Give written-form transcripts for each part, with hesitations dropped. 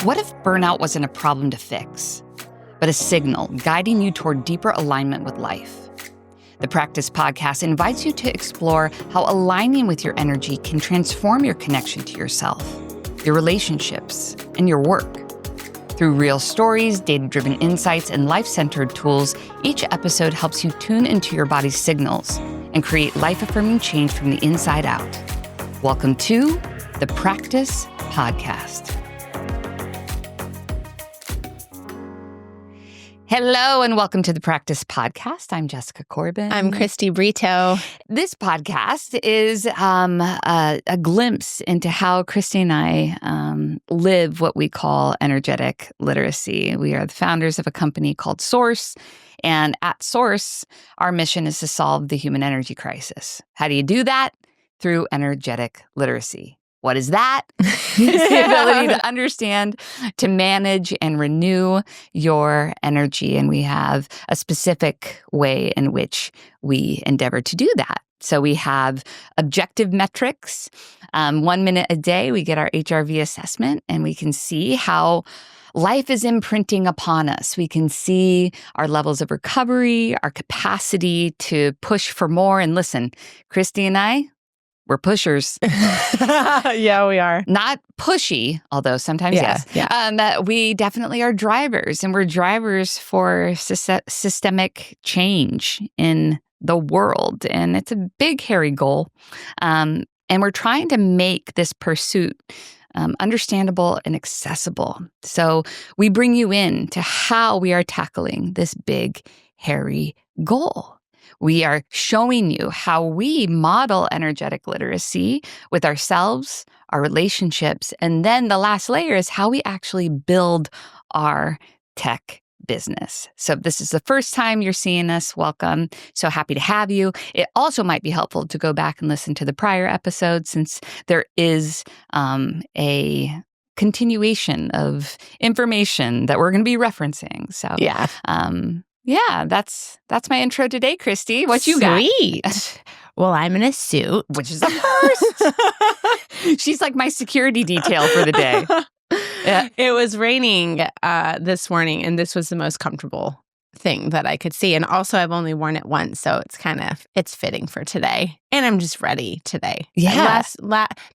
What if burnout wasn't a problem to fix, but a signal guiding you toward deeper alignment with life? The Practice Podcast invites you to explore how aligning with your energy can transform your connection to yourself, your relationships, and your work. Through real stories, data-driven insights, and life-centered tools, each episode helps you tune into your body's signals and create life-affirming change from the inside out. Welcome to the Practice Podcast. Hello and welcome to the Practice Podcast. I'm Jessica Corbin. I'm Christy Brito. This podcast is a glimpse into how Christy and I live what we call energetic literacy. We are the founders of a company called Source, and at Source, our mission is to solve the human energy crisis. How do you do that? Through energetic literacy. What is that? It's the ability to understand, to manage, and renew your energy. And we have a specific way in which we endeavor to do that. So we have objective metrics. 1 minute a day, we get our HRV assessment, and we can see how life is imprinting upon us. We can see our levels of recovery, our capacity to push for more. And listen, Christy and I, we're pushers. Yeah, we are. Not pushy, although sometimes yes. Yeah. We definitely are drivers, and we're drivers for systemic change in the world. And it's a big, hairy goal. And we're trying to make this pursuit understandable and accessible. So we bring you in to how we are tackling this big, hairy goal. We are showing you how we model energetic literacy with ourselves, our relationships, and then the last layer is how we actually build our tech business. So if this is the first time you're seeing us, welcome. So happy to have you. It also might be helpful to go back and listen to the prior episodes since there is a continuation of information that we're going to be referencing. So yeah, that's my intro today, Christy. What you got? Sweet. Well, I'm in a suit. Which is a first. She's like my security detail for the day. Yeah. It was raining this morning, and this was the most comfortable thing that I could see. And also, I've only worn it once, so it's fitting for today. And I'm just ready today. Yeah.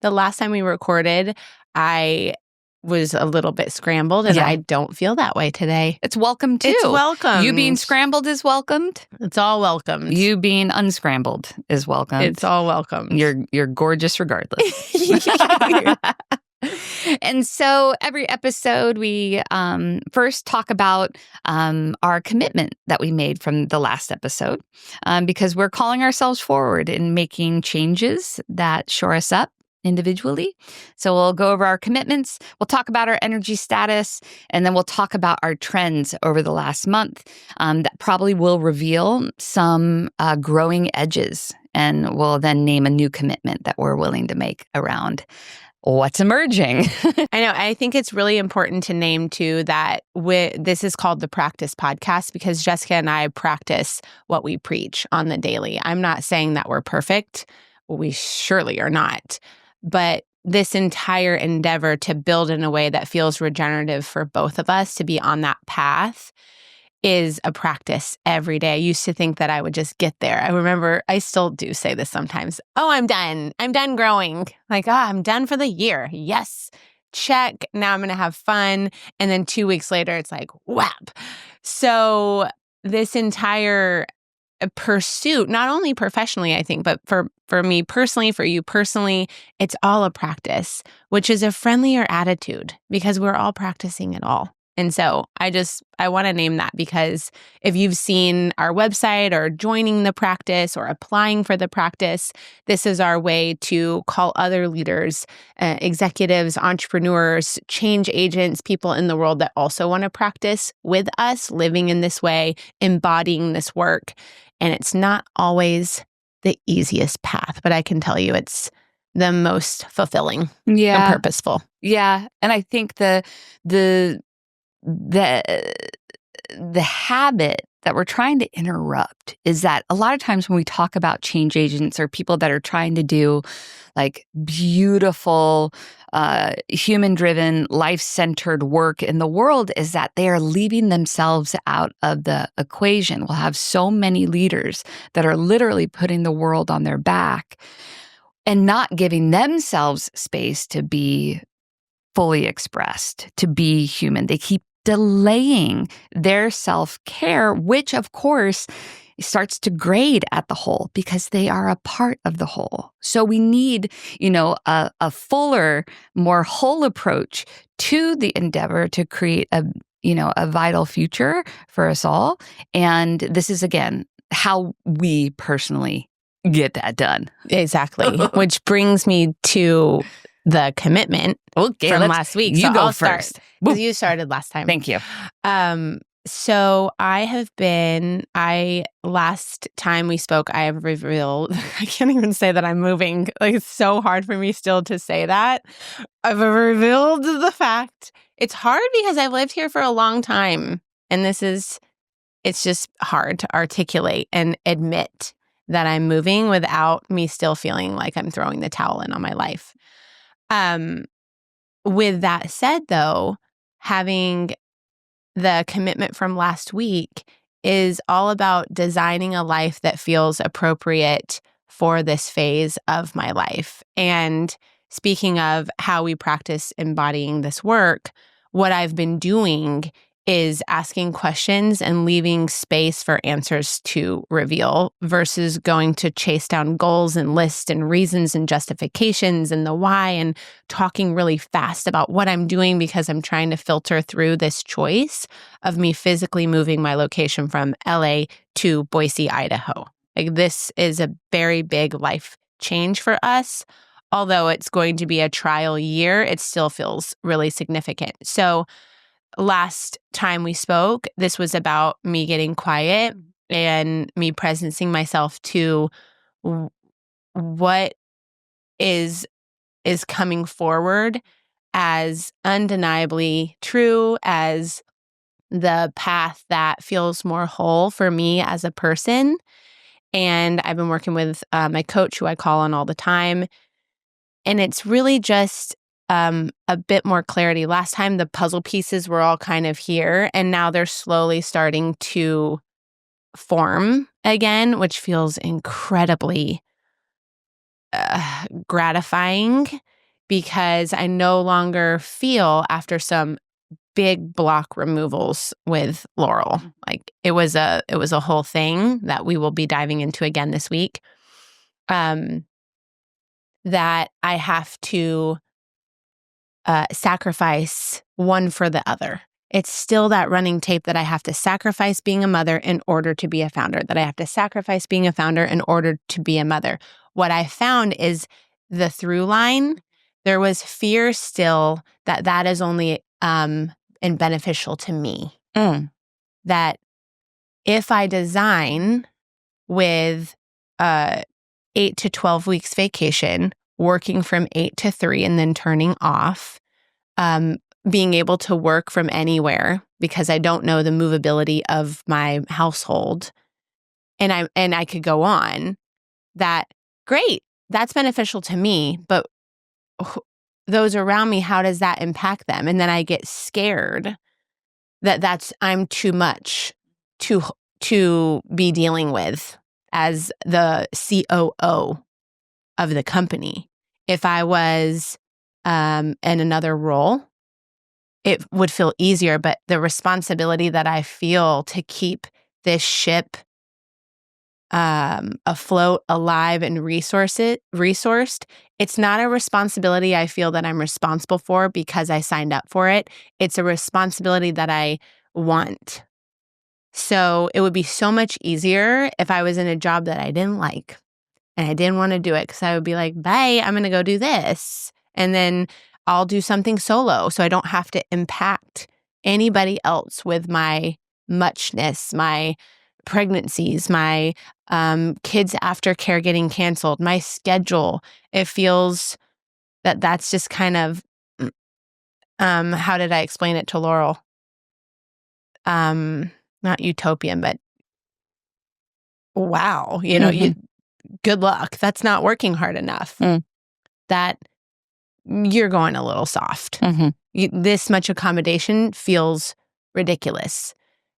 The last time we recorded, I was a little bit scrambled, and I don't feel that way today. It's welcome too. It's welcome. You being scrambled is welcomed. It's all welcomed. You being unscrambled is welcomed. It's all welcome. You're gorgeous regardless. And so every episode we first talk about our commitment that we made from the last episode because we're calling ourselves forward and making changes that shore us up individually. So we'll go over our commitments, we'll talk about our energy status, and then we'll talk about our trends over the last month that probably will reveal some growing edges, and we'll then name a new commitment that we're willing to make around what's emerging. I know. I think it's really important to name too that this is called the Practice Podcast because Jessica and I practice what we preach on the daily. I'm not saying that we're perfect. We surely are not. But this entire endeavor to build in a way that feels regenerative for both of us to be on that path is a practice every day. I used to think that I would just get there. I remember, I still do say this sometimes. Oh, I'm done. I'm done growing. Like, I'm done for the year. Yes. Check. Now I'm going to have fun. And then 2 weeks later, it's like, whap. So this entire pursuit, not only professionally, I think, but for me personally, for you personally, it's all a practice, which is a friendlier attitude because we're all practicing it all. And so I want to name that because if you've seen our website or joining the practice or applying for the practice, this is our way to call other leaders, executives, entrepreneurs, change agents, people in the world that also want to practice with us, living in this way, embodying this work. And it's not always the easiest path, but I can tell you it's the most fulfilling and purposeful. Yeah. And I think the habit that we're trying to interrupt is that a lot of times when we talk about change agents or people that are trying to do like beautiful human-driven, life-centered work in the world is that they are leaving themselves out of the equation. We'll have so many leaders that are literally putting the world on their back and not giving themselves space to be fully expressed, to be human. They keep delaying their self-care, which of course starts to grade at the whole because they are a part of the whole. So we need, a fuller, more whole approach to the endeavor to create a vital future for us all. And this is, again, how we personally get that done. Exactly. Which brings me to the commitment from last week. You so go I'll first. start because you started last time. Thank you. So last time we spoke, I have revealed, I can't even say that I'm moving. Like, it's so hard for me still to say that. I've revealed the fact. It's hard because I've lived here for a long time. And it's just hard to articulate and admit that I'm moving without me still feeling like I'm throwing the towel in on my life. With that said, though, having the commitment from last week is all about designing a life that feels appropriate for this phase of my life. And speaking of how we practice embodying this work, what I've been doing is asking questions and leaving space for answers to reveal versus going to chase down goals and lists and reasons and justifications and the why and talking really fast about what I'm doing because I'm trying to filter through this choice of me physically moving my location from LA to Boise, Idaho. Like, this is a very big life change for us. Although it's going to be a trial year, it still feels really significant. So last time we spoke, this was about me getting quiet and me presencing myself to what is coming forward as undeniably true, as the path that feels more whole for me as a person. And I've been working with my coach, who I call on all the time. And it's really just a bit more clarity. Last time, the puzzle pieces were all kind of here, and now they're slowly starting to form again, which feels incredibly gratifying because I no longer feel, after some big block removals with Laurel, like it was a whole thing that we will be diving into again this week, that I have to sacrifice one for the other. It's still that running tape that I have to sacrifice being a mother in order to be a founder, that I have to sacrifice being a founder in order to be a mother. What I found is the through line. There was fear still that is only and beneficial to me. That if I design with 8 to 12 weeks vacation, working from 8 to 3 and then turning off, being able to work from anywhere because I don't know the movability of my household, and I could go on, that great, that's beneficial to me, but those around me, how does that impact them? And then I get scared that I'm too much to be dealing with as the COO of the company. If I was in another role, it would feel easier, but the responsibility that I feel to keep this ship afloat, alive, and resourced, it's not a responsibility I feel that I'm responsible for because I signed up for it. It's a responsibility that I want. So it would be so much easier if I was in a job that I didn't like and I didn't want to do it, because I would be like, bye, I'm going to go do this. And then I'll do something solo so I don't have to impact anybody else with my muchness, my pregnancies, my kids' aftercare getting canceled, my schedule. It feels that's just kind of, how did I explain it to Laurel? Not utopian, but wow, good luck. That's not working hard enough. That you're going a little soft. This much accommodation feels ridiculous.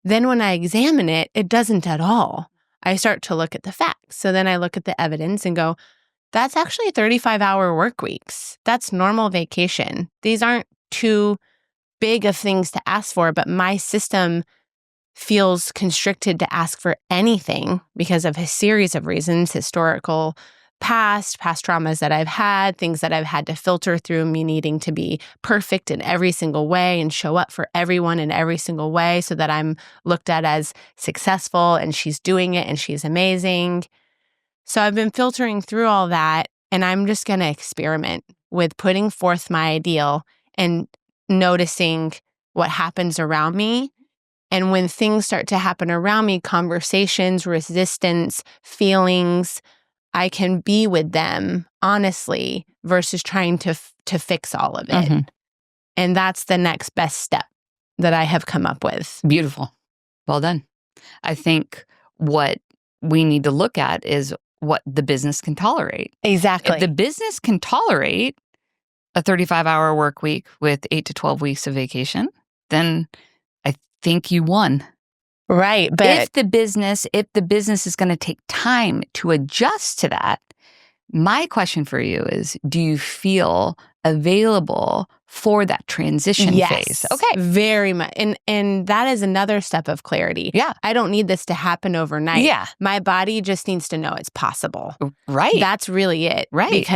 Then when I examine it, it doesn't at all. I start to look at the facts. So then I look at the evidence and go, that's actually 35-hour work weeks. That's normal vacation. These aren't too big of things to ask for, but my system feels constricted to ask for anything because of a series of reasons, historical past traumas that I've had, things that I've had to filter through, me needing to be perfect in every single way and show up for everyone in every single way so that I'm looked at as successful and she's doing it and she's amazing. So I've been filtering through all that, and I'm just going to experiment with putting forth my ideal and noticing what happens around me. And when things start to happen around me, conversations, resistance, feelings, I can be with them honestly versus trying to fix all of it. And that's the next best step that I have come up with. Beautiful. Well done. I think what we need to look at is what the business can tolerate. Exactly. If the business can tolerate a 35-hour work week with 8 to 12 weeks of vacation, then I think you won. Right. But if the business is going to take time to adjust to that, my question for you is, do you feel available for that transition phase? Okay. Very much. And that is another step of clarity. Yeah. I don't need this to happen overnight. Yeah. My body just needs to know it's possible. Right. That's really it. Right.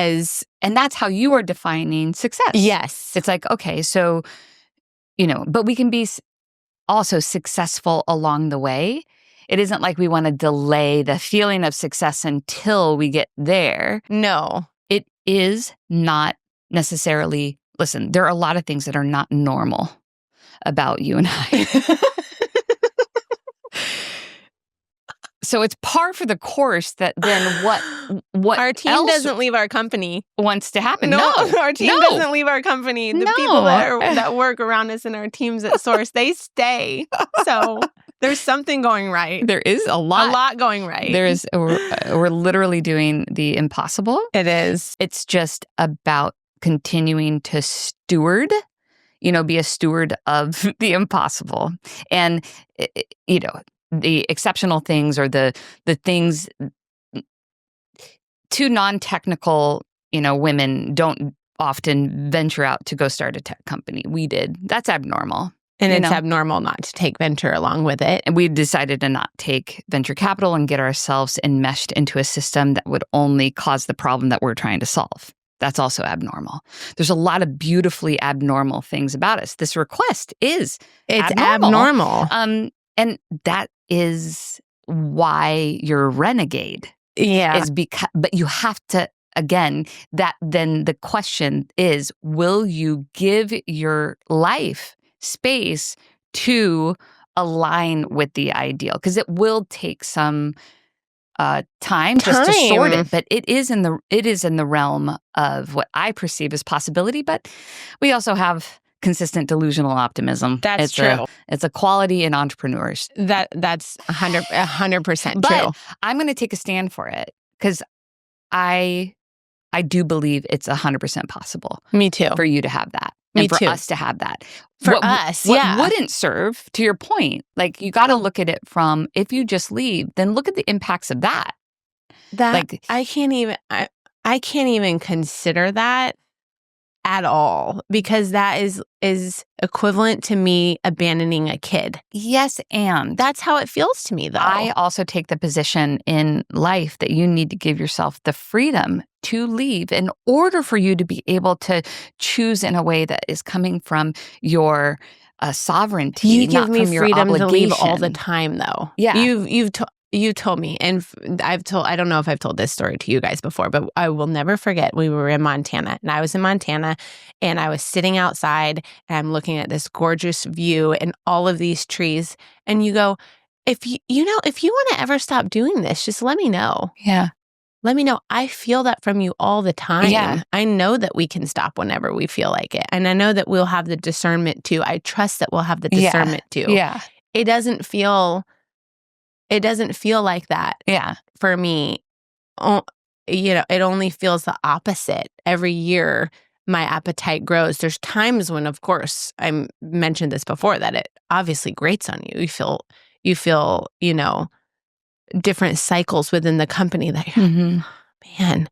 And that's how you are defining success. Yes. It's like, okay, so, but we can be also successful along the way. It isn't like we want to delay the feeling of success until we get there. No. It is not necessarily, listen, there are a lot of things that are not normal about you and I. So it's par for the course that then what our team else doesn't leave our company wants to happen. No, our team doesn't leave our company. The people that work around us in our teams at Source, they stay. So there's something going right. There is a lot going right. There is. We're literally doing the impossible. It is. It's just about continuing to steward. Be a steward of the impossible, and the exceptional things or the things. Two non-technical, women don't often venture out to go start a tech company. We did. That's abnormal. And it's abnormal not to take venture along with it. And we decided to not take venture capital and get ourselves enmeshed into a system that would only cause the problem that we're trying to solve. That's also abnormal. There's a lot of beautifully abnormal things about us. This request is abnormal. And that is why you're a renegade. Yeah. But you have to, again, then the question is, will you give your life space to align with the ideal? Because it will take some time just to sort it, but it is in the realm of what I perceive as possibility. But we also have consistent delusional optimism. That's true. It's a quality in entrepreneurs. That's 100% true. But I'm going to take a stand for it because I do believe it's 100% possible. Me too. For you to have that. Me for too. us to have that. What wouldn't serve, to your point, like you got to look at it from, if you just leave, then look at the impacts of that. I can't even consider that at all, because that is equivalent to me abandoning a kid. Yes, and that's how it feels to me, though. I also take the position in life that you need to give yourself the freedom to leave in order for you to be able to choose in a way that is coming from your sovereignty. You give me freedom to leave all the time, though. Yeah, you told me, and I don't know if I've told this story to you guys before, but I will never forget. We were in Montana, and I was in Montana, and I was sitting outside, and I'm looking at this gorgeous view and all of these trees. And you go, if you want to ever stop doing this, just let me know. Yeah. Let me know. I feel that from you all the time. Yeah. I know that we can stop whenever we feel like it. And I know that we'll have the discernment too. I trust that we'll have the discernment too. Yeah. It doesn't feel like that. Yeah. For me. It only feels the opposite every year. my appetite grows. There's times when, of course, I mentioned this before, that it obviously grates on you. You feel, different cycles within the company that you're like, oh, man,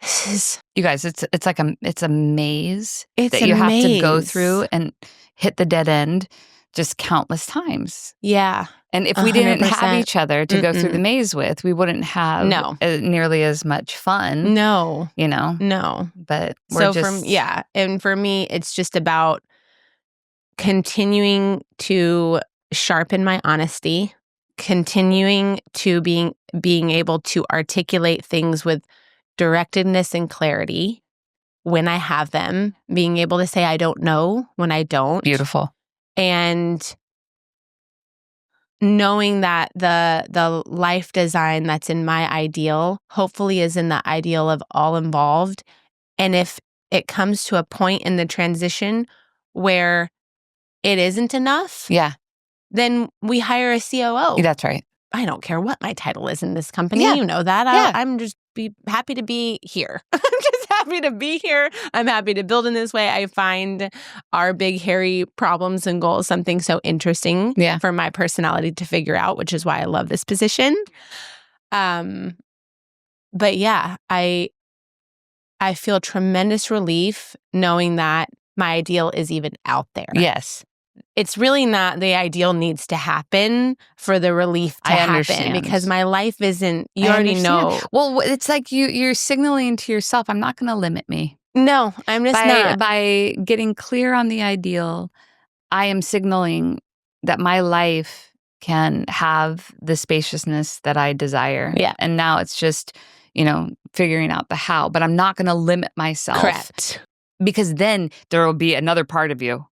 this is. You guys, it's like it's a maze It's that a you have to go maze. through and hit the dead end just countless times. Yeah. And if we didn't have 100%. each other to go through the maze with, we wouldn't have nearly as much fun. No. No. But we're and for me, it's just about continuing to sharpen my honesty, continuing to being able to articulate things with directedness and clarity when I have them, being able to say I don't know when I don't. Beautiful. And knowing that the life design that's in my ideal hopefully is in the ideal of all involved. And if it comes to a point in the transition where it isn't enough, then we hire a COO. That's right. I don't care what my title is in this company. Yeah. You know that. I'm just happy to be here. I'm just happy to be here. I'm happy to build in this way. I find our big, hairy problems and goals something so interesting for my personality to figure out, which is why I love this position. But yeah, I feel tremendous relief knowing that my ideal is even out there. Yes. It's really not the ideal needs to happen for the relief to happen, because my life isn't, you already know. Well, it's like you're signaling to yourself, I'm not going to limit me. No, I'm just not. By getting clear on the ideal, I am signaling that my life can have the spaciousness that I desire. Yeah. And now it's just, figuring out the how, but I'm not going to limit myself. Correct. Because then there will be another part of you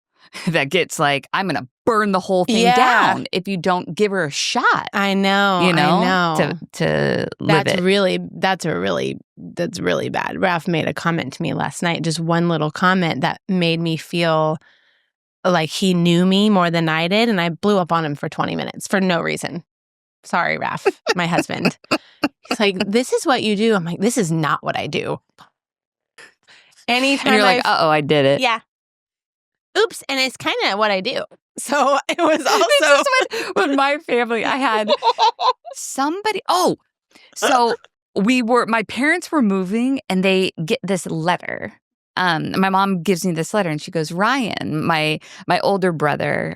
that gets like, I'm going to burn the whole thing down if you don't give her a shot. I know. To live it. That's really bad. Ralph made a comment to me last night, just one little comment that made me feel like he knew me more than I did. And I blew up on him for 20 minutes for no reason. Sorry, Ralph, my husband. He's like, this is what you do. I'm like, this is not what I do. Anytime and you're like, I did it. Yeah. Oops. And it's kind of what I do. So it was also with my family, I had somebody. Oh, so my parents were moving and they get this letter. My mom gives me this letter and she goes, Ryan, my older brother,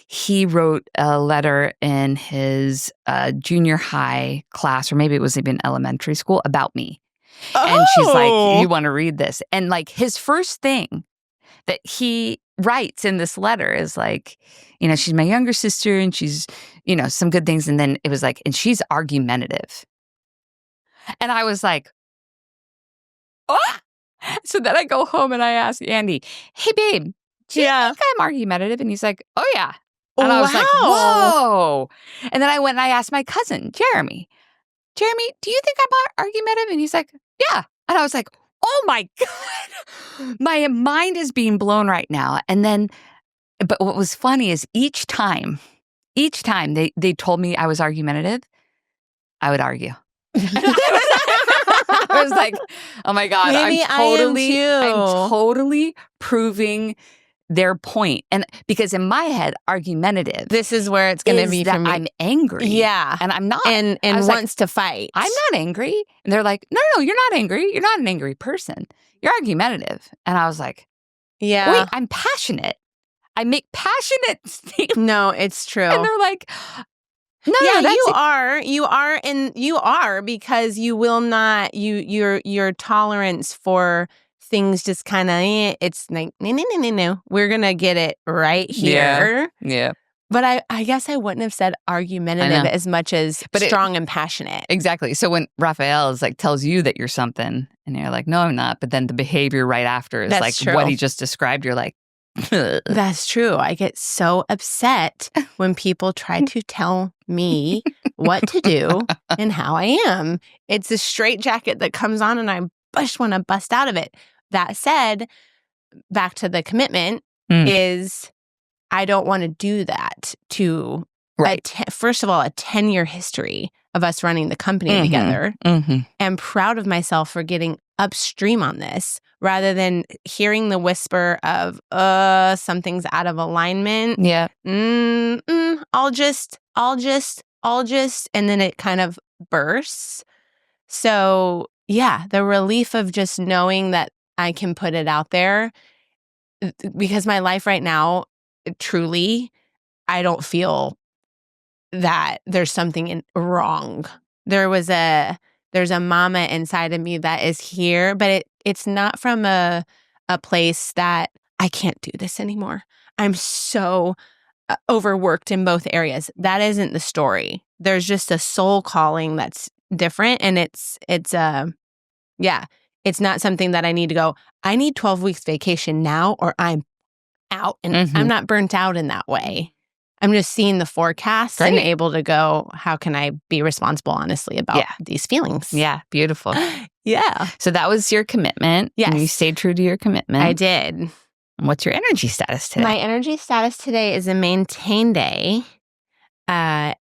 he wrote a letter in his junior high class, or maybe it was even elementary school, about me. And she's like, you want to read this? And like his first thing that he writes in this letter is like, she's my younger sister and she's, some good things. And then it was like, and she's argumentative. And I was like, oh! So then I go home and I ask Andy, hey, babe, do you think I'm argumentative? And he's like, oh, yeah. And I was like, whoa. And then I went and I asked my cousin, Jeremy, do you think I'm argumentative? And he's like, yeah. And I was like, oh, my God. My mind is being blown right now. And then, but what was funny is each time they told me I was argumentative, I would argue. I was like, oh my God, maybe I'm totally proving their point. And because in my head, argumentative, this is where it's going to be for me. I'm angry. Yeah. And I'm not. And wants to fight. I'm not angry. And they're like, no, you're not angry. You're not an angry person. You're argumentative. And I was like, yeah. Wait, I'm passionate. I make passionate statements. No, it's true. And they're like, no, you are because you will not, your tolerance for things just kind of, it's like, no, we're going to get it right here. Yeah. But I guess I wouldn't have said argumentative as much as strong and passionate. Exactly. So when Raphael is like, tells you that you're something and you're like, no, I'm not. But then the behavior right after is what he just described. You're like, that's true. I get so upset when people try to tell me what to do and how I am. It's a straitjacket that comes on and I want to bust out of it. That said, back to the commitment is I don't want to do that to, first of all, a 10-year history of us running the company together. I'm proud of myself for getting upstream on this rather than hearing the whisper of, something's out of alignment. Yeah. I'll just, and then it kind of bursts. So yeah, the relief of just knowing that I can put it out there, because my life right now, truly, I don't feel that there's something wrong. There's a mama inside of me that is here, but it's not from a place that I can't do this anymore. I'm so overworked in both areas. That isn't the story. There's just a soul calling that's different, and it's not something that I need to go, I need 12 weeks vacation now or I'm out, and I'm not burnt out in that way. I'm just seeing the forecast and able to go, how can I be responsible, honestly, about these feelings? Yeah, beautiful. Yeah. So that was your commitment. Yes. And you stayed true to your commitment. I did. And what's your energy status today? My energy status today is a maintain day. And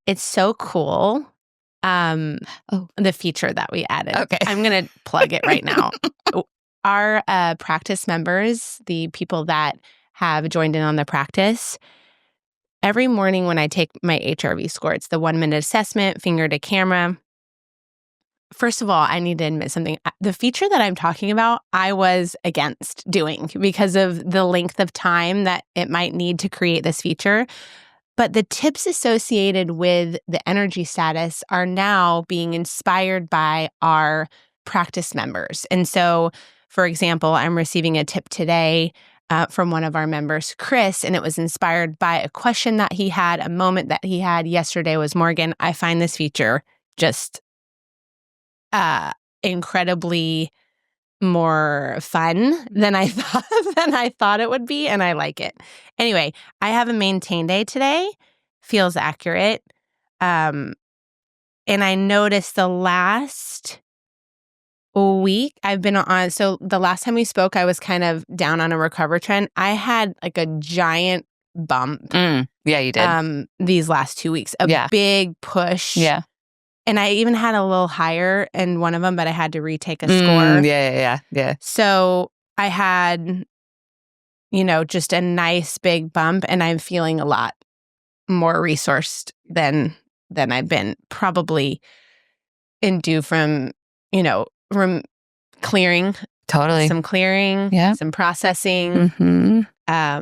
it's so cool. The feature that we added. Okay. I'm going to plug it right now. Our practice members, the people that have joined in on the practice, every morning when I take my HRV score, it's the 1-minute assessment, finger to camera. First of all, I need to admit something. The feature that I'm talking about, I was against doing because of the length of time that it might need to create this feature. But the tips associated with the energy status are now being inspired by our practice members. And so, for example, I'm receiving a tip today from one of our members, Chris, and it was inspired by a question that he had, a moment that he had yesterday was, Morgan, I find this feature just incredibly more fun than I thought it would be, and I like it. Anyway, I have a maintain day today. Feels accurate. And I noticed the last week I've been on, so the last time we spoke, I was kind of down on a recover trend. I had like a giant bump. Yeah, you did. These last 2 weeks, a big push. Yeah. And I even had a little higher in one of them, but I had to retake a score. Yeah. So I had, just a nice big bump, and I'm feeling a lot more resourced than I've been, probably in due from, clearing. Totally. Some clearing, some processing, and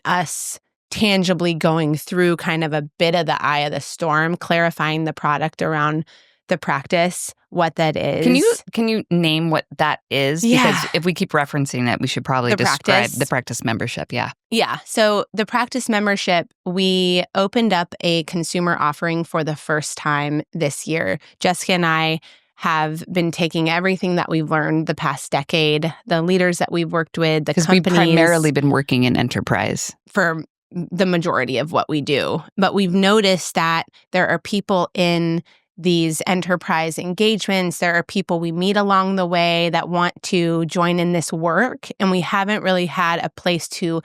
us tangibly going through kind of a bit of the eye of the storm, clarifying the product around the practice, what that is. Can you name what that is? Yeah. Because if we keep referencing it, we should probably describe the practice membership. Yeah. Yeah. So the practice membership, we opened up a consumer offering for the first time this year. Jessica and I have been taking everything that we've learned the past decade, the leaders that we've worked with, the companies. Because we've primarily been working in enterprise. For the majority of what we do. But we've noticed that there are people in these enterprise engagements, there are people we meet along the way that want to join in this work, and we haven't really had a place to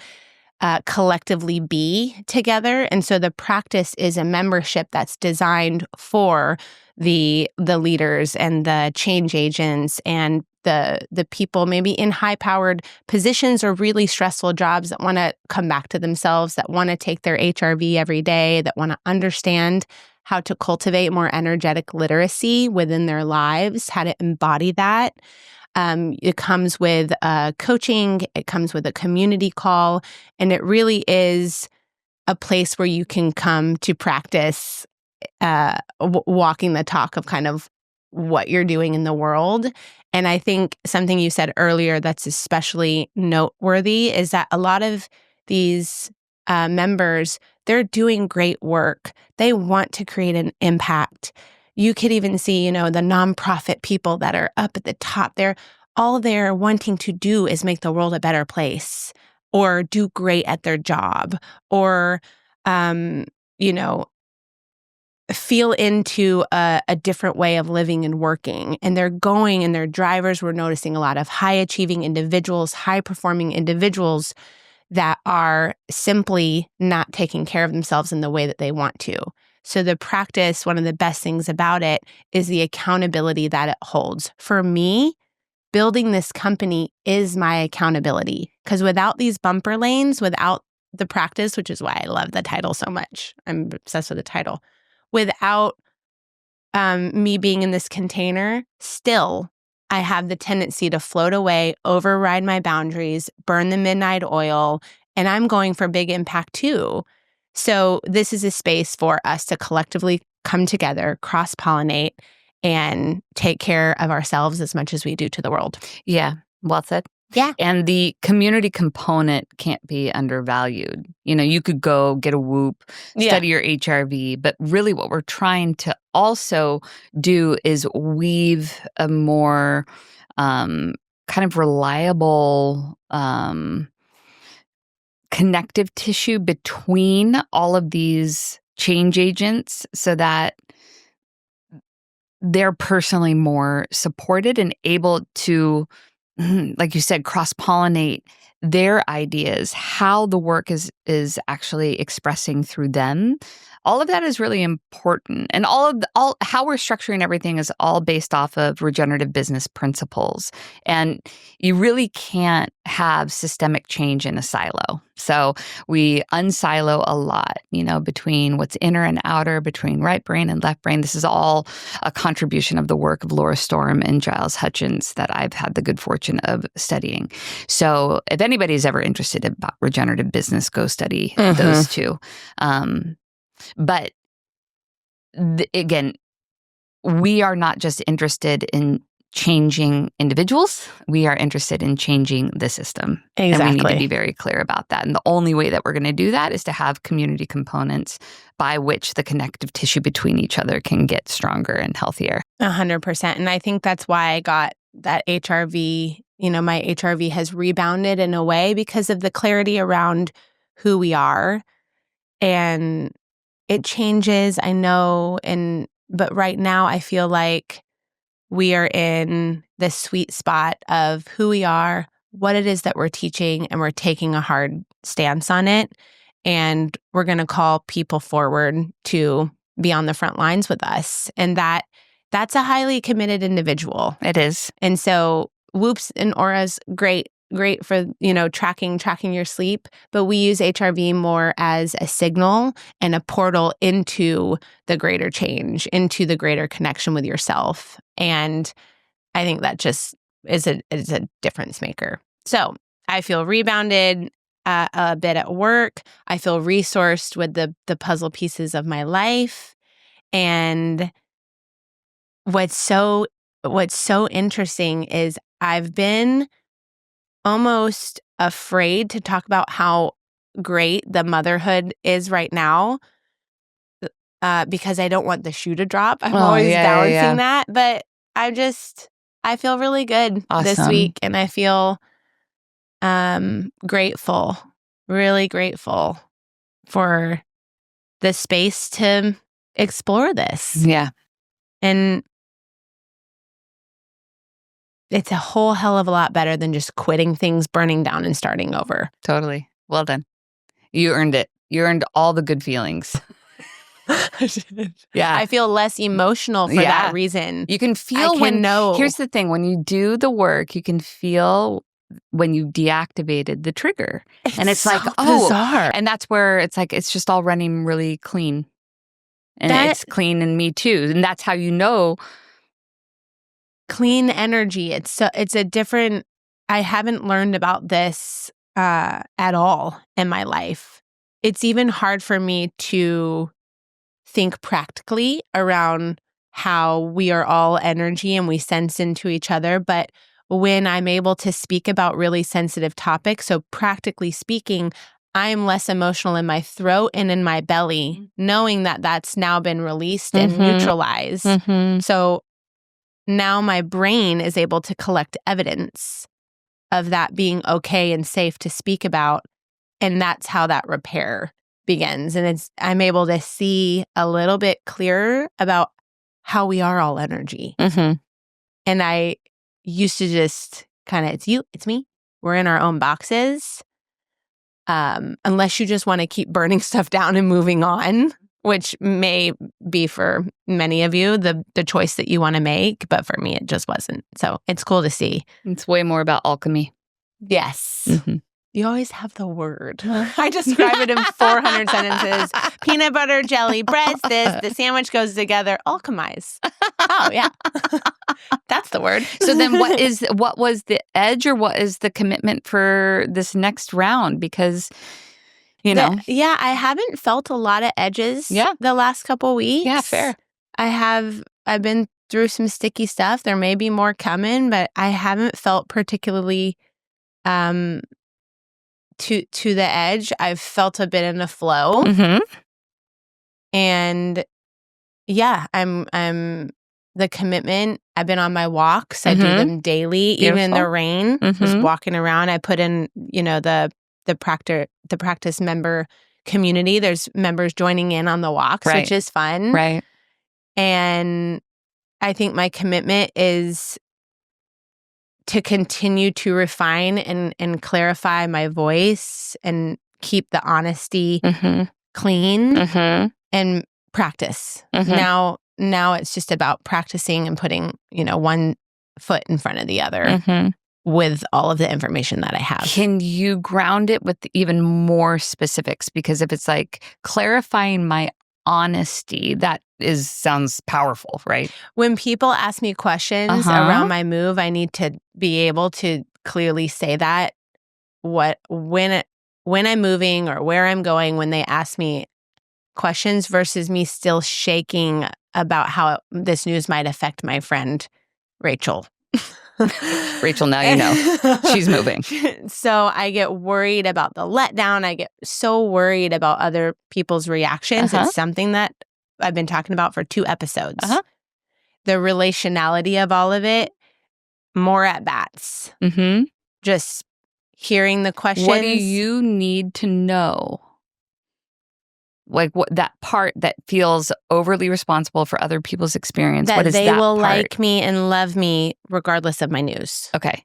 collectively be together. And so the practice is a membership that's designed for the leaders and the change agents and the people maybe in high-powered positions or really stressful jobs that want to come back to themselves, that want to take their HRV every day, that want to understand how to cultivate more energetic literacy within their lives, how to embody that. It comes with coaching, it comes with a community call, and it really is a place where you can come to practice walking the talk of kind of what you're doing in the world. And I think something you said earlier that's especially noteworthy is that a lot of these members, they're doing great work. They want to create an impact. You could even see, the nonprofit people that are up at the top. All they're wanting to do is make the world a better place, or do great at their job, or, feel into a different way of living and working. And they're going, and their drivers, we're noticing a lot of high-achieving individuals, high-performing individuals that are simply not taking care of themselves in the way that they want to. So the practice, one of the best things about it is the accountability that it holds. For me, building this company is my accountability, because without these bumper lanes, without the practice, which is why I love the title so much, I'm obsessed with the title, without me being in this container, still I have the tendency to float away, override my boundaries, burn the midnight oil, and I'm going for big impact too. So this is a space for us to collectively come together, cross-pollinate, and take care of ourselves as much as we do to the world. Yeah, well said. Yeah. And the community component can't be undervalued. You could go get a Whoop, study your HRV, but really what we're trying to also do is weave a more kind of reliable connective tissue between all of these change agents so that they're personally more supported and able to, like you said, cross-pollinate their ideas, how the work is actually expressing through them. All of that is really important. And all how we're structuring everything is all based off of regenerative business principles. And you really can't have systemic change in a silo. So we unsilo a lot, between what's inner and outer, between right brain and left brain. This is all a contribution of the work of Laura Storm and Giles Hutchins that I've had the good fortune of studying. So if anybody's ever interested about regenerative business, go study those two. But again, we are not just interested in changing individuals. We are interested in changing the system. Exactly. And we need to be very clear about that. And the only way that we're going to do that is to have community components by which the connective tissue between each other can get stronger and healthier. 100%. And I think that's why I got that HRV. My HRV has rebounded in a way because of the clarity around who we are. And it changes, I know, but right now I feel like we are in the sweet spot of who we are, what it is that we're teaching, and we're taking a hard stance on it. And we're going to call people forward to be on the front lines with us. And that's a highly committed individual. It is. And so Whoops and Auras, great for, tracking your sleep, but we use HRV more as a signal and a portal into the greater change, into the greater connection with yourself. And I think that just is a difference maker. So I feel rebounded a bit at work. I feel resourced with the puzzle pieces of my life. And what's so interesting is I've been almost afraid to talk about how great the motherhood is right now because I don't want the shoe to drop. I'm always balancing that. But I feel really good this week, and I feel grateful, really grateful for the space to explore this. Yeah. And it's a whole hell of a lot better than just quitting things, burning down, and starting over. Totally. Well done. You earned it. You earned all the good feelings. Yeah. I feel less emotional for that reason. You can feel here's the thing, when you do the work, you can feel when you deactivated the trigger. And it's like, bizarre. And that's where it's like, it's just all running really clean. And it's clean in me too. And that's how clean energy. It's a different, I haven't learned about this at all in my life. It's even hard for me to think practically around how we are all energy and we sense into each other. But when I'm able to speak about really sensitive topics, so practically speaking, I am less emotional in my throat and in my belly, knowing that that's now been released and neutralized. So now my brain is able to collect evidence of that being okay and safe to speak about. And that's how that repair begins. And I'm able to see a little bit clearer about how we are all energy. And I used to just kind of, it's you, it's me. We're in our own boxes. Unless you just want to keep burning stuff down and moving on. which may be for many of you the choice that you want to make, but for me, it just wasn't. So it's cool to see. It's way more about alchemy. Yes. Mm-hmm. You always have the word. I describe it in 400 sentences. Peanut butter, jelly, breads, the sandwich goes together, alchemize. Oh, yeah. That's the word. So then what was the edge or what is the commitment for this next round? Because, I haven't felt a lot of edges the last couple weeks. Yeah, fair. I've been through some sticky stuff. There may be more coming, but I haven't felt particularly to the edge. I've felt a bit in a flow. Mm-hmm. And yeah, I'm the commitment. I've been on my walks. I do them daily, even in the rain. Just walking around. I put in, the practice member community. There's members joining in on the walks, which is fun. Right. And I think my commitment is to continue to refine and clarify my voice and keep the honesty clean and practice. Now it's just about practicing and putting, one foot in front of the other with all of the information that I have. Can you ground it with even more specifics? Because if it's like clarifying my honesty, that sounds powerful, right? When people ask me questions around my move, I need to be able to clearly say that when I'm moving or where I'm going, when they ask me questions versus me still shaking about how this news might affect my friend Rachel. Rachel, now you know she's moving. So I get worried about the letdown. I get so worried about other people's reactions. It's something that I've been talking about for 2 episodes. The relationality of all of it, more at bats. Just hearing the questions. What do you need to know? Like what that part that feels overly responsible for other people's experience. That what is they that will part? like me and love me regardless of my news. Okay.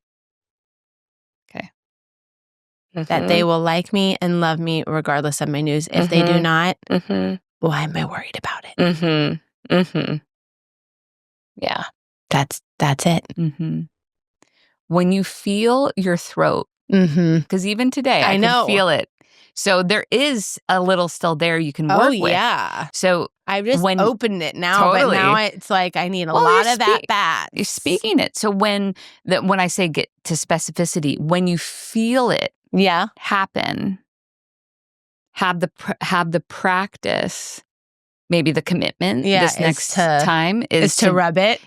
That they will like me and love me regardless of my news. If they do not, why am I worried about it? Yeah. That's it. When you feel your throat, because even today I can feel it. So there is a little still there you can work with. Oh, yeah. So I've just opened it now, but now it's like I need a lot of at-bats. You're speaking it. So when I say get to specificity, when you feel it happen, have the practice, maybe the commitment this next time is to rub it.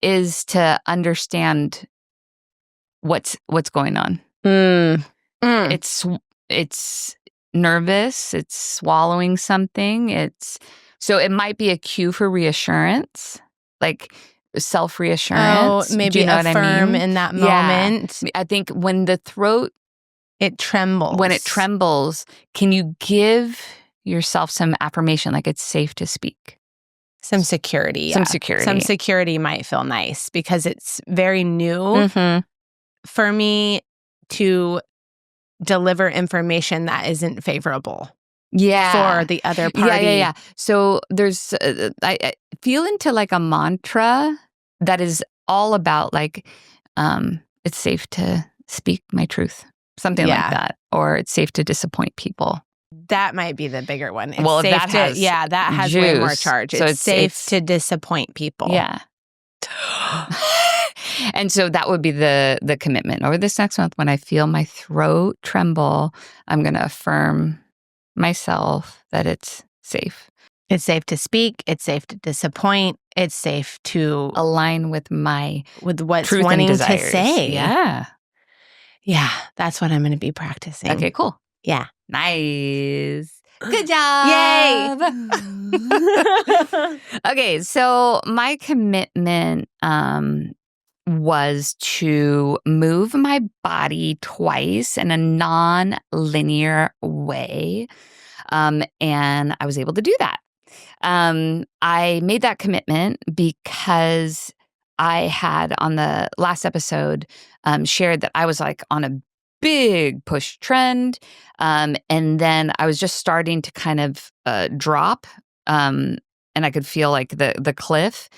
is to understand what's going on. It's nervous, it's swallowing something. So it might be a cue for reassurance, like self-reassurance. Oh, maybe Do you know affirm what I mean? in that moment. I think when the throat it trembles. When it trembles, can you give yourself some affirmation, like it's safe to speak? Some security. Some security. Some security might feel nice because it's very new for me to deliver information that isn't favorable for the other party. Yeah. So there's, I feel into like a mantra that is all about like, it's safe to speak my truth, something like that, or it's safe to disappoint people. That might be the bigger one. It's well, safe that has that has juice, way more charge. So it's safe to disappoint people. Yeah. And so that would be the commitment. Over this next month, when I feel my throat tremble, I'm going to affirm myself that it's safe. It's safe to speak. It's safe to disappoint. It's safe to align with what's truth wanting and to say. Yeah, that's what I'm going to be practicing. Okay, cool. Yeah, nice. Good job. Yay. Okay, so my commitment was to move my body twice in a non-linear way. And I was able to do that. I made that commitment because I had on the last episode shared that I was like on a big push trend. And then I was just starting to kind of drop, and I could feel like the cliff.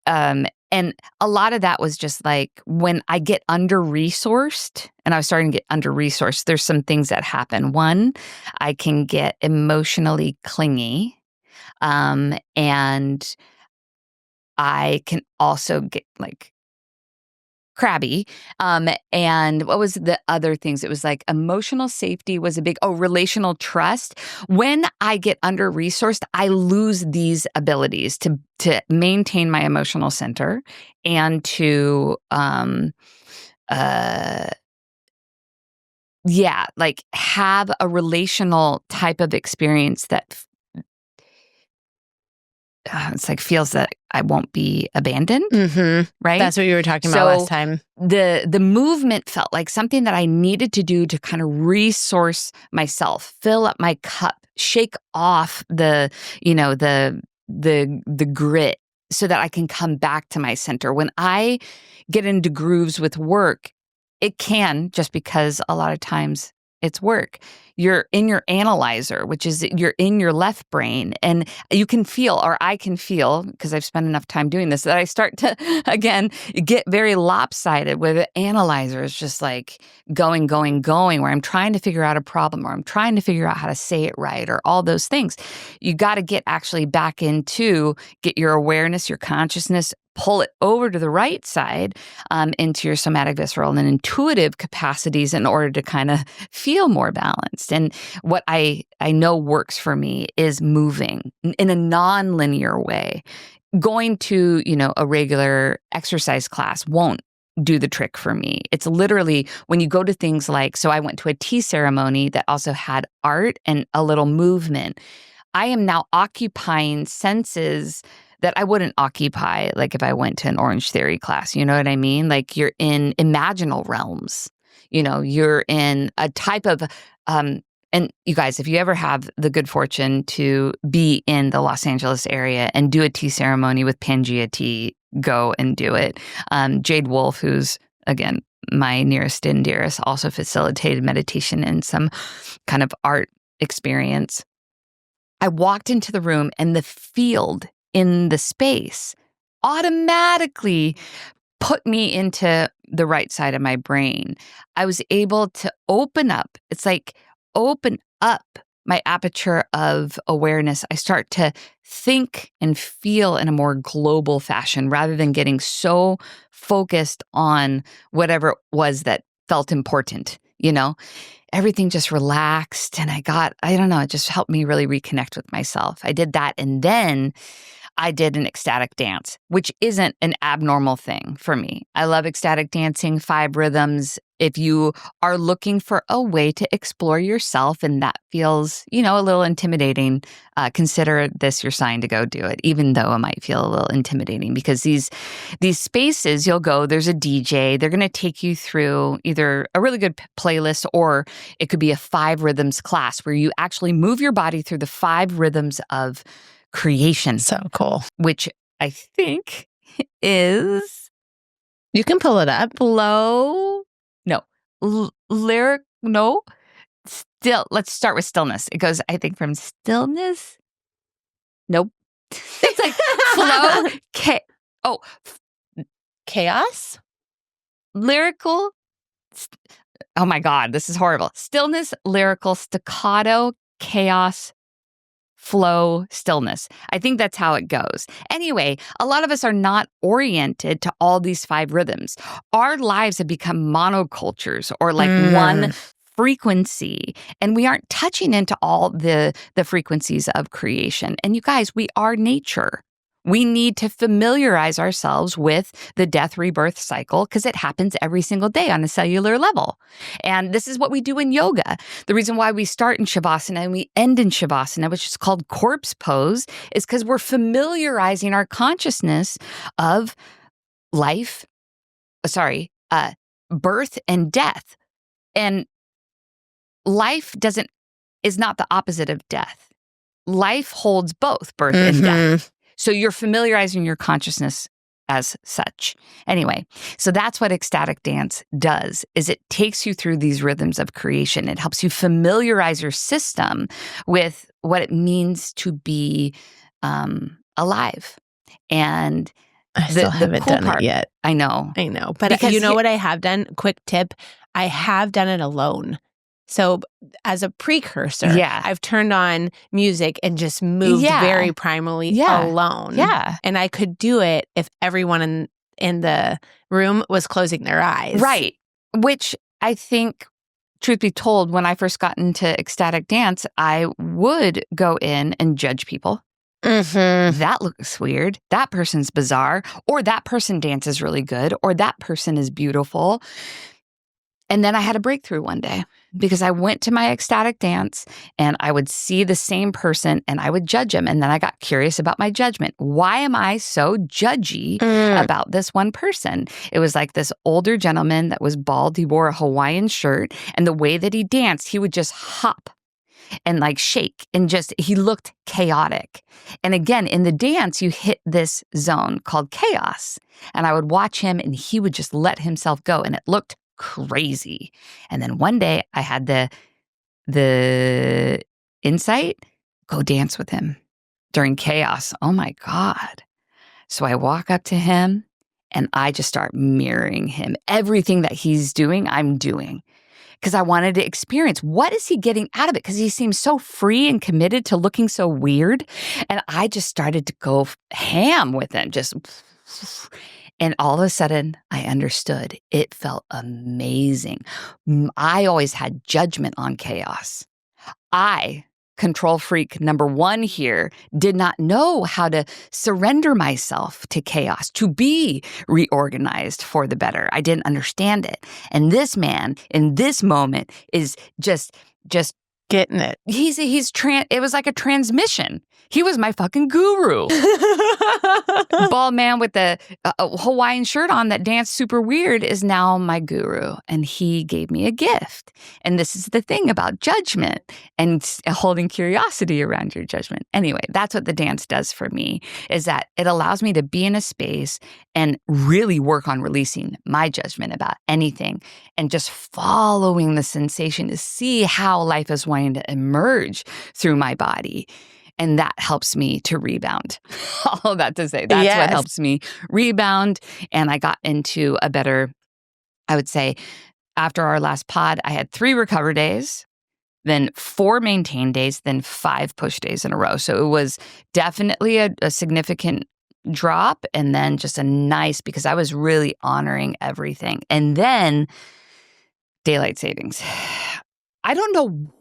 And a lot of that was just like when I get under-resourced, and I was starting to get under-resourced, there's some things that happen. One, I can get emotionally clingy, and I can also get like crabby. And what was the other things? It was like emotional safety was a big, relational trust. When I get under-resourced, I lose these abilities to maintain my emotional center and to, like have a relational type of experience that it's like feels that I won't be abandoned, right? That's what you were talking about last time. The movement felt like something that I needed to do to kind of resource myself, fill up my cup, shake off the grit so that I can come back to my center. When I get into grooves with work, it can, just because a lot of times it's work. You're in your analyzer, which is you're in your left brain, and you can feel, or I can feel, because I've spent enough time doing this, that I start to, again, get very lopsided where the analyzer is just like going, where I'm trying to figure out a problem, or I'm trying to figure out how to say it right, or all those things. You got to get actually back into, get your awareness, your consciousness, pull it over to the right side, into your somatic, visceral, and intuitive capacities in order to kind of feel more balanced. And what I know works for me is moving in a nonlinear way. Going to, a regular exercise class won't do the trick for me. It's literally when you go to things like, so I went to a tea ceremony that also had art and a little movement. I am now occupying senses that I wouldn't occupy, like if I went to an Orange Theory class, you know what I mean? Like you're in imaginal realms, you're in a type of, and you guys, if you ever have the good fortune to be in the Los Angeles area and do a tea ceremony with Pangea tea, go and do it. Jade Wolf, who's, again, my nearest and dearest, also facilitated meditation and some kind of art experience. I walked into the room and the field in the space automatically put me into the right side of my brain. I was able to open up. It's like open up my aperture of awareness. I start to think and feel in a more global fashion rather than getting so focused on whatever it was that felt important, Everything just relaxed, and I don't know, it just helped me really reconnect with myself. I did that, and then I did an ecstatic dance, which isn't an abnormal thing for me. I love ecstatic dancing, 5 rhythms. If you are looking for a way to explore yourself and that feels, a little intimidating, consider this your sign to go do it, even though it might feel a little intimidating, because these spaces you'll go, there's a DJ, they're going to take you through either a really good playlist, or it could be a 5 rhythms class where you actually move your body through the 5 rhythms of creation. So cool. Which I think is... You can pull it up. Flow. No. Lyric. No. Still. Let's start with stillness. It goes, I think, from stillness. Nope. It's like flow. Chaos? Lyrical. Oh my God. This is horrible. Stillness, lyrical, staccato, chaos, flow, stillness. I think that's how it goes. Anyway, a lot of us are not oriented to all these 5 rhythms. Our lives have become monocultures, or like one frequency, and we aren't touching into all the frequencies of creation. And you guys, we are nature. We need to familiarize ourselves with the death rebirth cycle because it happens every single day on a cellular level. And this is what we do in yoga. The reason why we start in Shavasana and we end in Shavasana, which is called corpse pose, is because we're familiarizing our consciousness of birth and death. And life is not the opposite of death. Life holds both birth and death. So you're familiarizing your consciousness as such. Anyway, so that's what ecstatic dance does, is it takes you through these rhythms of creation. It helps you familiarize your system with what it means to be alive. And I still haven't cool done part, it yet. I know. But Because you know what I have done? Quick tip. I have done it alone. So as a precursor, Yeah. I've turned on music and just moved very primally alone. Yeah. And I could do it if everyone in the room was closing their eyes. Right. Which I think, truth be told, when I first got into ecstatic dance, I would go in and judge people. That looks weird. That person's bizarre. Or that person dances really good. Or that person is beautiful. And then I had a breakthrough one day because I went to my ecstatic dance and I would see the same person and I would judge him. And then I got curious about my judgment. Why am I so judgy about this one person? It was like this older gentleman that was bald. He wore a Hawaiian shirt, and the way that he danced, he would just hop and like shake and he looked chaotic. And again, in the dance, you hit this zone called chaos. And I would watch him and he would just let himself go. And it looked crazy. And then one day I had the insight, go dance with him during chaos. Oh my God. So I walk up to him and I just start mirroring him. Everything that he's doing, I'm doing. Because I wanted to experience, what is he getting out of it? Because he seems so free and committed to looking so weird. And I just started to go ham with him, and all of a sudden, I understood. It felt amazing. I always had judgment on chaos. I, control freak number one here, did not know how to surrender myself to chaos, to be reorganized for the better. I didn't understand it. And this man, in this moment, is just getting it. It was like a transmission. He was my fucking guru. Bald man with a Hawaiian shirt on that danced super weird is now my guru. And he gave me a gift. And this is the thing about judgment and holding curiosity around your judgment. Anyway, that's what the dance does for me, is that it allows me to be in a space and really work on releasing my judgment about anything and just following the sensation to see how life is wanting to emerge through my body. And that helps me to rebound. All of that to say, that's what helps me rebound. And I got into a better, I would say, after our last pod, I had 3 recover days, then 4 maintain days, then 5 push days in a row. So it was definitely a significant drop, and then just a nice, because I was really honoring everything. And then daylight savings. I don't know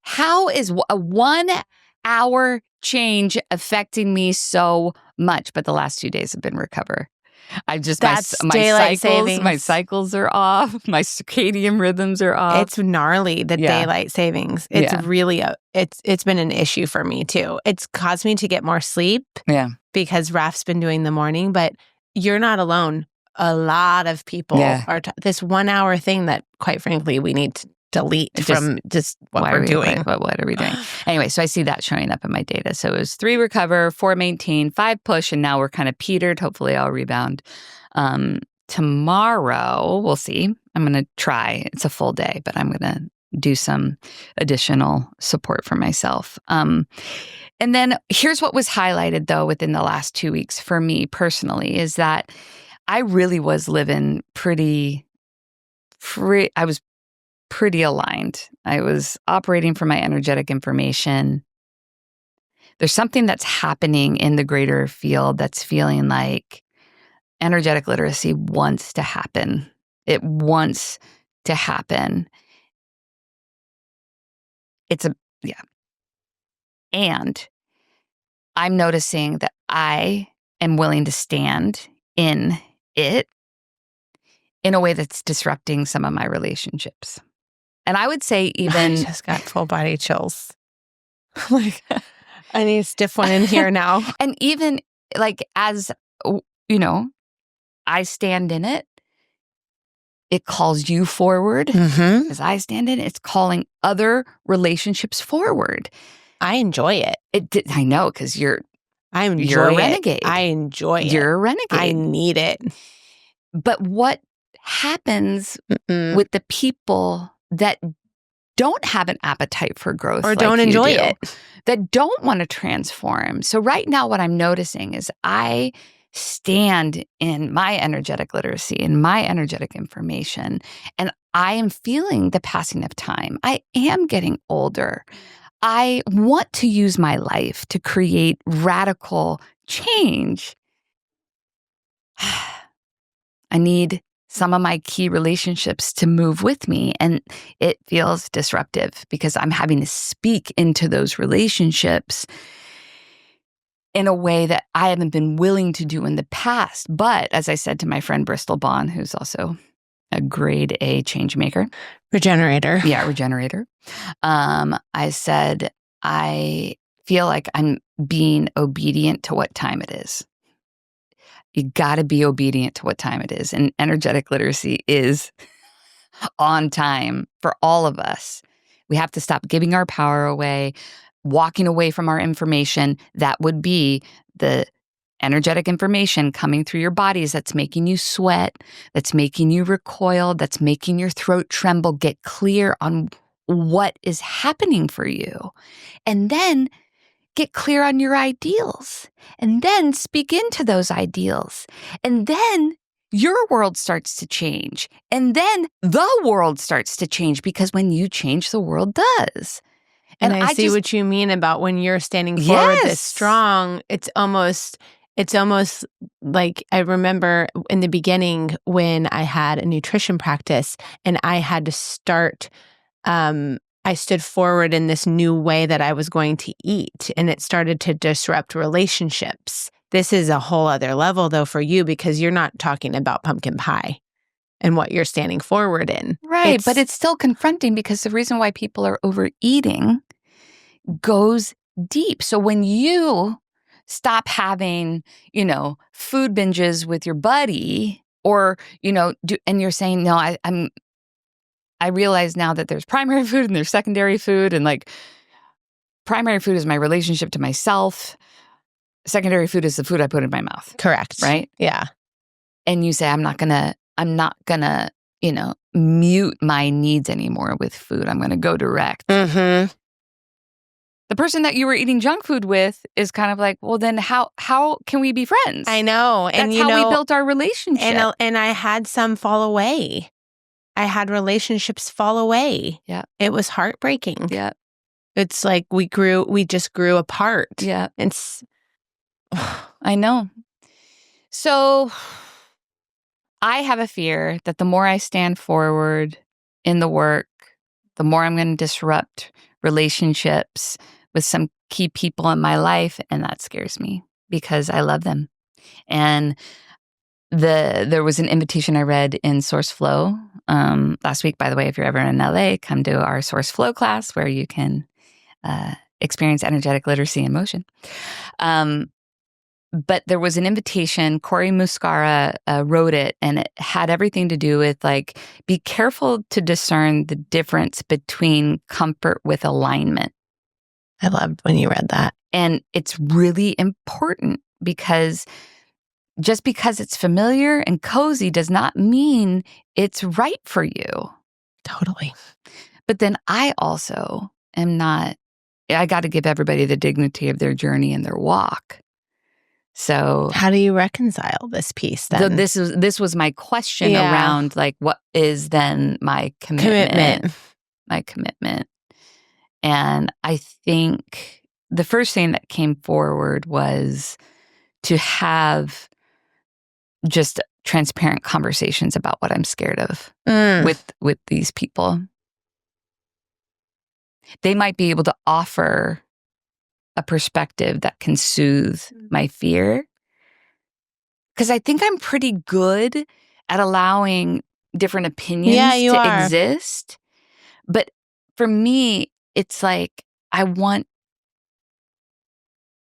how is a 1 hour change affecting me so much, but the last 2 days have been recover. I just my cycles are off, my circadian rhythms are off. It's gnarly, the daylight savings. It's really it's been an issue for me too. It's caused me to get more sleep. Yeah. Because Raf's been doing the morning, but you're not alone. A lot of people are this 1 hour thing that, quite frankly, we need to delete from just what we're doing. What are we doing? Anyway, so I see that showing up in my data. So it was 3 recover, 4 maintain, 5 push, and now we're kind of petered. Hopefully I'll rebound. Tomorrow, we'll see. I'm going to try. It's a full day, but I'm going to do some additional support for myself. And then here's what was highlighted, though, within the last 2 weeks for me personally, is that I really was living pretty free. I was pretty aligned. I was operating from my energetic information. There's something that's happening in the greater field that's feeling like energetic literacy wants to happen. It wants to happen. And I'm noticing that I am willing to stand in it in a way that's disrupting some of my relationships. And I would say even... I just got full body chills. Like, I need a stiff one in here now. And even like, as, you know, I stand in it, it calls you forward. As I stand in it, it's calling other relationships forward. I enjoy it. I know, because you're I enjoy You're a it. renegade. I enjoy it. You're a renegade. I need it. But what happens with the people that don't have an appetite for growth Or like don't you enjoy do, it? that don't want to transform? So right now what I'm noticing is I stand in my energetic literacy, in my energetic information, and I am feeling the passing of time. I am getting older. I want to use my life to create radical change. I need some of my key relationships to move with me. And it feels disruptive because I'm having to speak into those relationships in a way that I haven't been willing to do in the past. But as I said to my friend Bristol Bond, who's also a grade A change maker. Regenerator. Yeah, regenerator. I said, I feel like I'm being obedient to what time it is. You got to be obedient to what time it is. And energetic literacy is on time for all of us. We have to stop giving our power away, walking away from our information. That would be the energetic information coming through your bodies that's making you sweat, that's making you recoil, that's making your throat tremble. Get clear on what is happening for you. And then get clear on your ideals, and then speak into those ideals. And then your world starts to change. And then the world starts to change, because when you change, the world does. And I see what you mean about when you're standing forward this strong. It's almost like I remember in the beginning when I had a nutrition practice and I had to start I stood forward in this new way that I was going to eat, and it started to disrupt relationships. This is a whole other level, though, for you, because you're not talking about pumpkin pie and what you're standing forward in. Right, but it's still confronting, because the reason why people are overeating goes deep. So when you stop having, food binges with your buddy, or, and you're saying, no, I realize now that there's primary food and there's secondary food, and like primary food is my relationship to myself. Secondary food is the food I put in my mouth. Correct. Right? Yeah. And you say, I'm not gonna, mute my needs anymore with food. I'm gonna go direct. Mm-hmm. The person that you were eating junk food with is kind of like, well, then how can we be friends? I know. That's how we built our relationship. And I had some fall away. I had relationships fall away. Yeah. It was heartbreaking. Yeah. It's like we just grew apart. Yeah. It's I know. So I have a fear that the more I stand forward in the work, the more I'm going to disrupt relationships with some key people in my life. And that scares me, because I love them. And there was an invitation I read in Source Flow last week. By the way, if you're ever in LA, come to our Source Flow class where you can experience energetic literacy in motion. But there was an invitation. Cory Muscara wrote it, and it had everything to do with like, be careful to discern the difference between comfort with alignment. I loved when you read that. And it's really important, because just because it's familiar and cozy does not mean it's right for you. Totally. But then I also am not, I got to give everybody the dignity of their journey and their walk. So how do you reconcile this piece then? So this was my question around, like, what is then my commitment? My commitment. And I think the first thing that came forward was to have just transparent conversations about what I'm scared of with these people. They might be able to offer a perspective that can soothe my fear. Because I think I'm pretty good at allowing different opinions to exist. But for me, it's like I want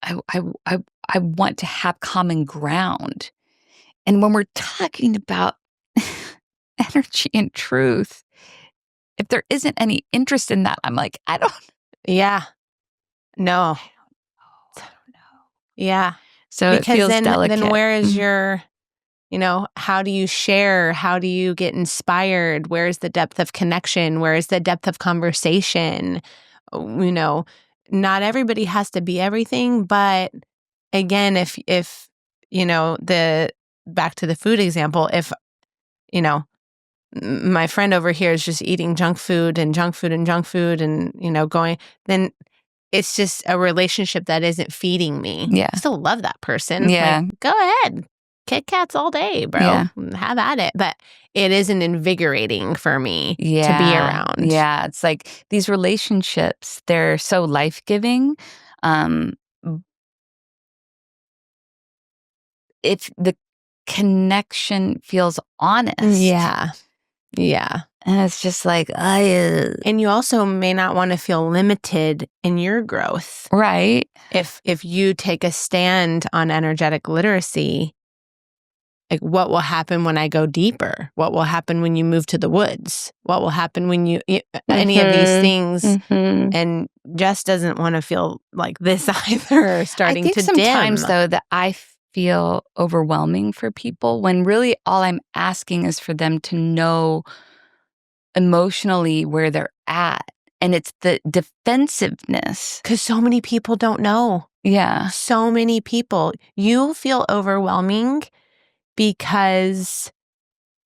to have common ground. And when we're talking about energy and truth, if there isn't any interest in that, I'm like, I don't. Yeah. No. I don't know. Yeah. So it Because feels then delicate. where is Mhm. your, how do you share? How do you get inspired? Where's the depth of connection? Where is the depth of conversation? You know, not everybody has to be everything, but again, if the back to the food example, if you know my friend over here is just eating junk food and junk food and junk food and going, then it's just a relationship that isn't feeding me. Yeah. I still love that person. Yeah. Like, go ahead. Kit Kats all day, bro. Yeah. Have at it. But it isn't invigorating for me to be Yeah. around. Yeah. It's like these relationships, they're so life-giving. Um, if the connection feels honest. Yeah. Yeah. And it's just like, And you also may not want to feel limited in your growth. right. If you take a stand on energetic literacy, like what will happen when I go deeper? What will happen when you move to the woods? What will happen when any of these things? Mhm. And Jess doesn't want to feel like this either, starting I think to sometimes, dim. though, that I feel overwhelming for people when really all I'm asking is for them to know emotionally where they're at. And it's the defensiveness. Because so many people don't know. Yeah. So many people. You feel overwhelming because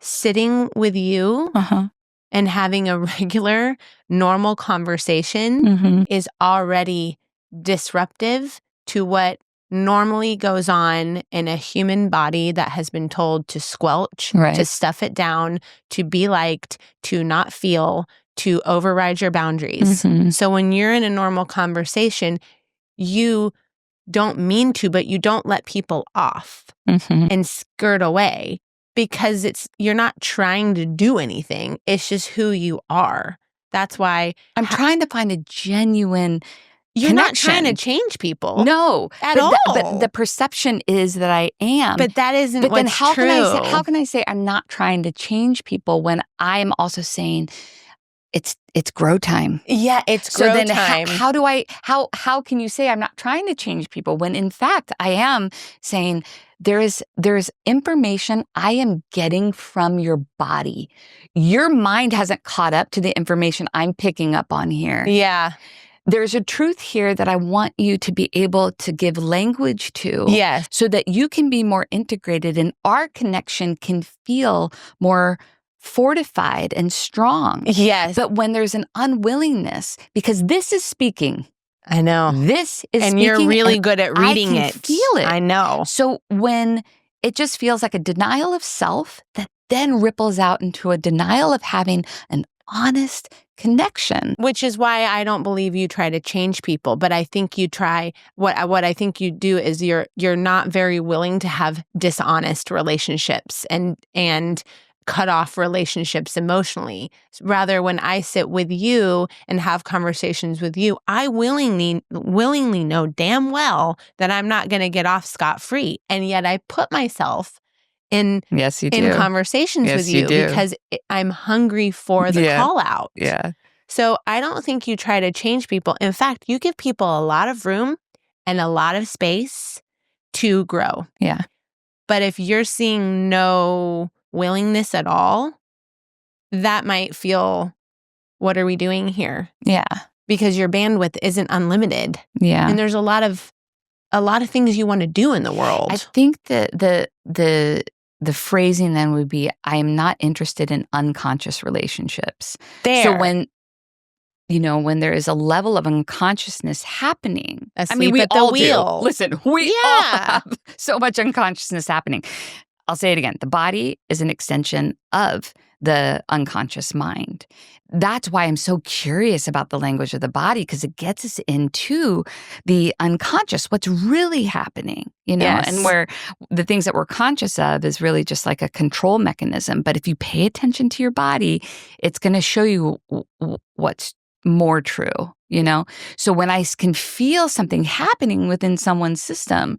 sitting with you Uh-huh. and having a regular, normal conversation Mhm. is already disruptive to what normally goes on in a human body that has been told to squelch, Right. to stuff it down, to be liked, to not feel, to override your boundaries. Mhm. So when you're in a normal conversation, you don't mean to, but you don't let people off Mhm. and skirt away because you're not trying to do anything. It's just who you are. That's why I'm trying to find a genuine you're not trying to connection. change people. No, At but all. the perception is that I am. But that isn't But then what's how true. how can I say I'm not trying to change people when I'm also saying it's grow time? Yeah, it's So grow then time. how can you say I'm not trying to change people when in fact I am saying there's information I am getting from your body. Your mind hasn't caught up to the information I'm picking up on here. Yeah. There's a truth here that I want you to be able to give language to. Yes. So that you can be more integrated and our connection can feel more fortified and strong. Yes. But when there's an unwillingness, because this is speaking. I know. This is and speaking. you're really and good at reading I can it. feel it. I know. So when it just feels like a denial of self that then ripples out into a denial of having an honest connection. Which is why I don't believe you try to change people, but I think you try. What I think you do is you're not very willing to have dishonest relationships and cut off relationships emotionally. Rather, when I sit with you and have conversations with you, I willingly know damn well that I'm not going to get off scot-free, and yet I put myself in Yes, you do. in conversations Yes, with you you do. because I'm hungry for the Yeah. call out. Yeah. So I don't think you try to change people. In fact, you give people a lot of room and a lot of space to grow. Yeah. But if you're seeing no willingness at all, that might feel, what are we doing here? Yeah. Because your bandwidth isn't unlimited. Yeah. And there's a lot of things you want to do in the world. I think that the phrasing then would be, I'm not interested in unconscious relationships. There. So when there is a level of unconsciousness happening, Asleep we at the all wheel. do. Listen, we all have so much unconsciousness happening. I'll say it again. The body is an extension of the unconscious mind. That's why I'm so curious about the language of the body, because it gets us into the unconscious, what's really happening, Yes. and where the things that we're conscious of is really just like a control mechanism. But if you pay attention to your body, it's going to show you what's more true, So when I can feel something happening within someone's system,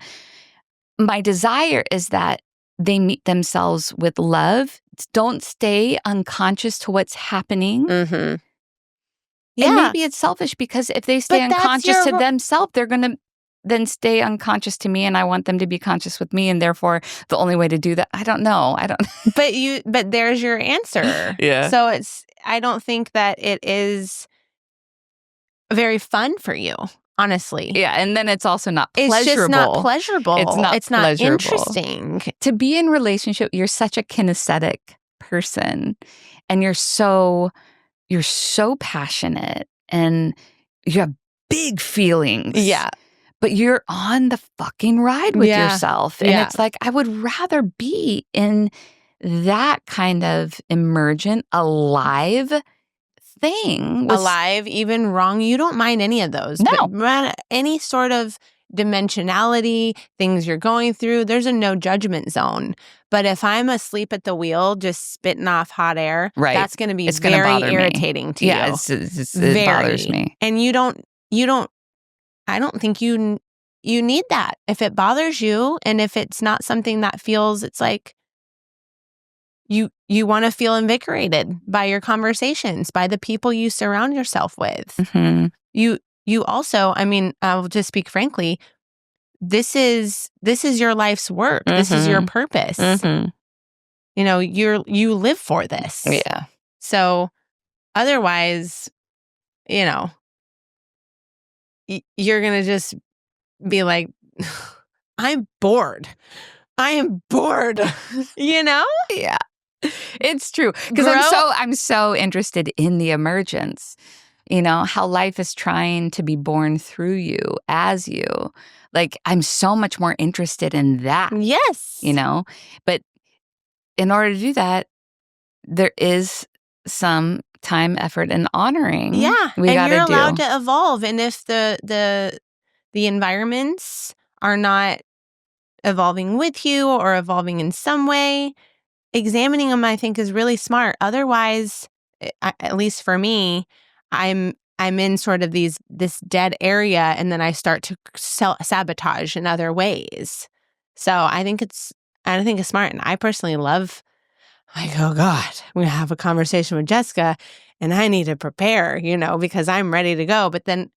my desire is that they meet themselves with love. Don't stay unconscious to what's happening. Mm-hmm. Yeah. And maybe it's selfish because if they stay But that's unconscious to your- themselves, they're going to then stay unconscious to me and I want them to be conscious with me. And therefore, the only way to do that, I don't know. But there's your answer. Yeah. So I don't think that it is very fun for you, honestly. Yeah. And then it's also not pleasurable. It's just not pleasurable. It's not pleasurable. interesting. To be in relationship, you're such a kinesthetic person and you're so passionate and you have big feelings. Yeah. But you're on the fucking ride with yourself. And it's like, I would rather be in that kind of emergent, alive thing. Alive, even wrong. You don't mind any of those. No. But any sort of dimensionality, things you're going through, there's a no judgment zone. But if I'm asleep at the wheel, just spitting off hot air, that's going to be very irritating to you. Yeah, it bothers me. And I don't think you need that. If it bothers you and if it's not something that feels, it's like you want to feel invigorated by your conversations, by the people you surround yourself with. Mm-hmm. You also, I mean, I'll just speak frankly, this is your life's work. Mm-hmm. This is your purpose. Mm-hmm. You know, you live for this. Yeah. So otherwise, you know, you're going to just be like, I'm bored. I am bored. You know? Yeah. It's true. Because I'm so interested in the emergence. You know, how life is trying to be born through you, as you. Like, I'm so much more interested in that. Yes. You know? But in order to do that, there is some time, effort, and honoring. Yeah. And you're allowed to evolve. And if the environments are not evolving with you or evolving in some way, examining them, I think, is really smart. Otherwise, at least for me, I'm in sort of this dead area, and then I start to sabotage in other ways. So I think it's smart, and I personally love. Like, oh God, I'm gonna have a conversation with Jessica, and I need to prepare, you know, because I'm ready to go. But then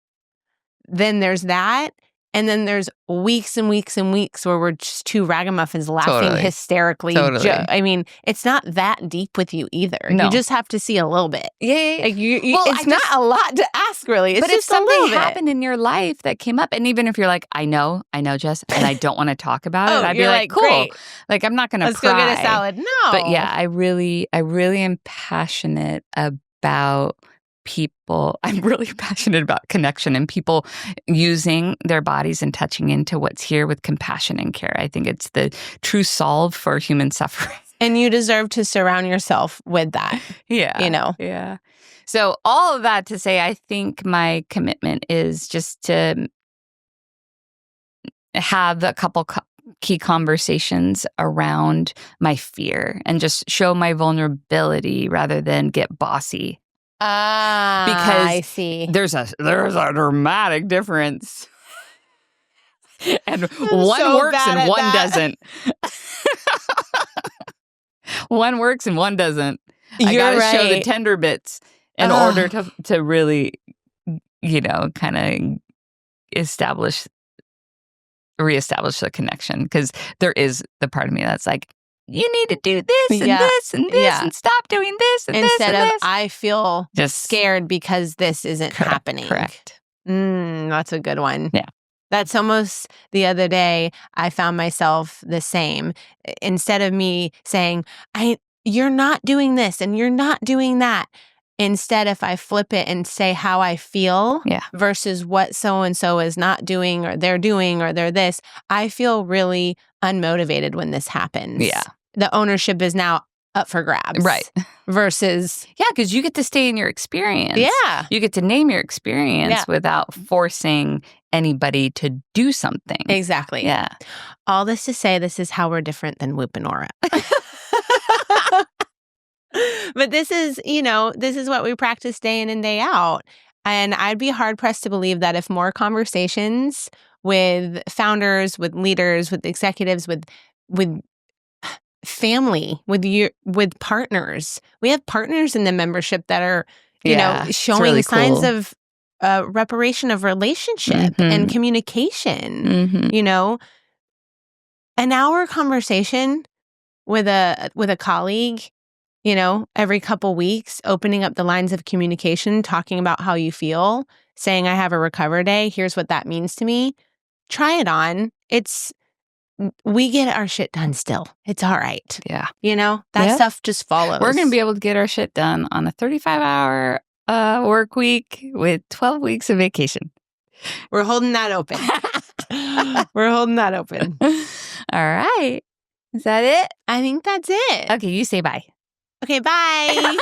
there's that. And then there's weeks and weeks and weeks where we're just two ragamuffins laughing hysterically. Totally. I mean, it's not that deep with you either. No. You just have to see a little bit. Yeah. Like it's not a lot to ask, really. It's but just if something a happened in your life that came up, and even if you're like, I know, Jess, and I don't want to talk about it, I'd be like, cool. Great. Like, I'm not going to Let's go get a salad. No. But yeah, I really am passionate about people. I'm really passionate about connection and people using their bodies and touching into what's here with compassion and care. I think it's the true solve for human suffering. And you deserve to surround yourself with that. Yeah. You know? Yeah. So all of that to say, I think my commitment is just to have a couple key conversations around my fear and just show my vulnerability rather than get bossy. Because I see. There's a dramatic difference. And one works and one doesn't. One works and one doesn't. I got to show the tender bits in order to really, you know, kind of reestablish the connection. Because there is the part of me that's like, you need to do this and this and this and stop doing this and Instead this and of this. I feel just scared because this isn't happening. Correct. That's a good one. Yeah. That's almost the other day I found myself the same. Instead of me saying, you're not doing this and you're not doing that. Instead, if I flip it and say how I feel versus what so-and-so is not doing or they're this, I feel really unmotivated when this happens. Yeah. The ownership is now up for grabs. Right. Versus... Yeah, because you get to stay in your experience. Yeah. You get to name your experience without forcing anybody to do something. Exactly. Yeah. All this to say, this is how we're different than Whoop and Aura. But this is what we practice day in and day out. And I'd be hard-pressed to believe that if more conversations with founders, with leaders, with executives, with family, with partners. We have partners in the membership that are, showing really signs cool. of reparation of relationship and communication. You know, an hour conversation with a colleague, you know, every couple weeks, opening up the lines of communication, talking about how you feel, saying, I have a recover day. Here's what that means to me. Try it on. We get our shit done still. It's all right. Yeah. You know, that stuff just follows. We're going to be able to get our shit done on a 35-hour work week with 12 weeks of vacation. We're holding that open. We're holding that open. All right. Is that it? I think that's it. Okay, you say bye. Okay, bye.